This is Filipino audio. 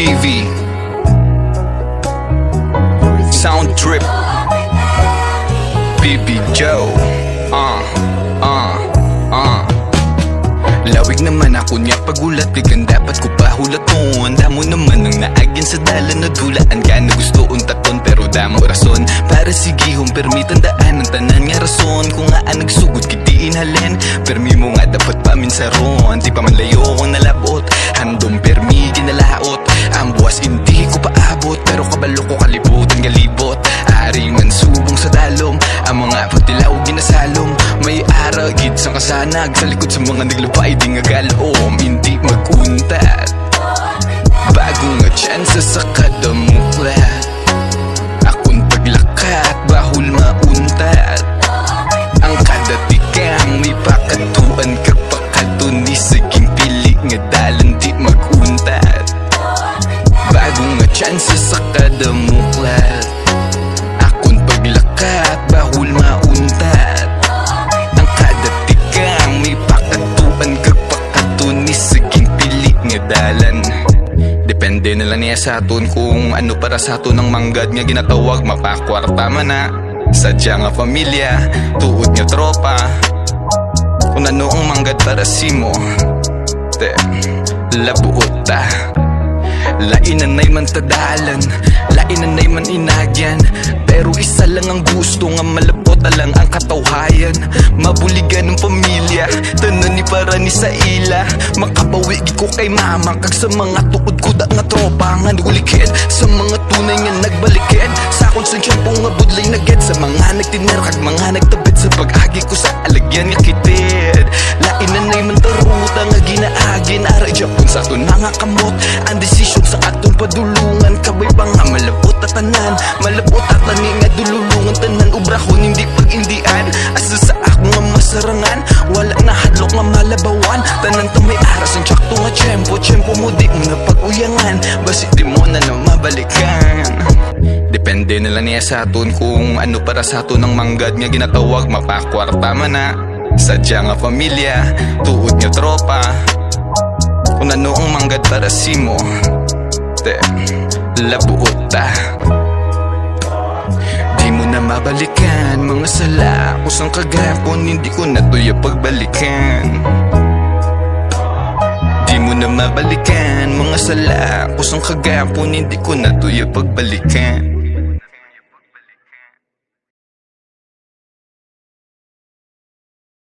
TV Sound Trip Baby Joe Lawig naman ako niya pagulat Bigan dapat ko pa hulaton. Damo naman ang naagyan sa dalan na dulaan ka na gusto untaton. Pero damo rason para sigihong permitan daan ang tanan nga rason. Kung nga nagsugod kitiin halin permi mo nga dapat paminsaron. Di pa man layo kong nalabot handong permi ginalaot. Ang buwas hindi ko paabot pero kabalo ko kalibot ang galibot. Ari man subong sa dalom ang mga patilaw ginasalom. May ara gid sang kasanag sa likod sa mga naglupay di nga galom. Hindi maguntat bago nga tsansa sa kadamuklat. Akong paglakat bahul mauntat. Ang kadatikang may pakatuan kapakatuni saging pili nga dalan di maguntat. Bago nga tsansa sa kadamuklat. Akong paglakat bahul mauntat. Ang kadatikang may pakatuan kapakatuni saging pili nga dalan. Depende na lang niya sa aton kung ano para sa aton ang manggad nga ginatawag mapakwarta man na. Sadya nga pamilya, tuod nga tropa. Kung ano ang manggad para simo labuot ta. Lainan na'y man tadalan, lainan na'y man inagyan. Pero isa lang ang gusto nga malapot lang ang katawhayan. Mabuligan ng pamilya, tanan ni para ni sa ila. Makabawig ko kay mama kag sa mga tuod ko da nga tropa nga nulikid. Sa mga tunay nga nagbalikid sa akong sensyampo nga budlay naged. Sa mga nagtiner kag mga nagtabit sa pag-agi ko sa alagyan nga kitid. Lainan na'y man taruta nga ginaagin. Aray Japon sa aton mga kamot. Ang desisyon sa aton padulungan. Kabay pa nga malabot at tanan. Malabot at tanin nga dululungan. Tanan ubrahon hindi pag-indian. Asa sa ako nga masarangan. Wala na hadlok nga malabawan. Tanan to may aras ang tsakto nga tiyempo. Tiyempo mo di mo na pag-uyangan. Basit di mo na mabalikan. Depende na lang niya sa aton kung ano para sa aton ang manggad nga ginatawag mapakwarta man na. Sadya nga pamilya, tuod nga tropa. Kung ano ang manggad para simo labuot ta. Di mo na mabalikan mga sala. Kusang kagapon hindi ko na tuya pagbalikan. Di mo na mabalikan mga sala. Kusang kagapon hindi ko na tuya pagbalikan.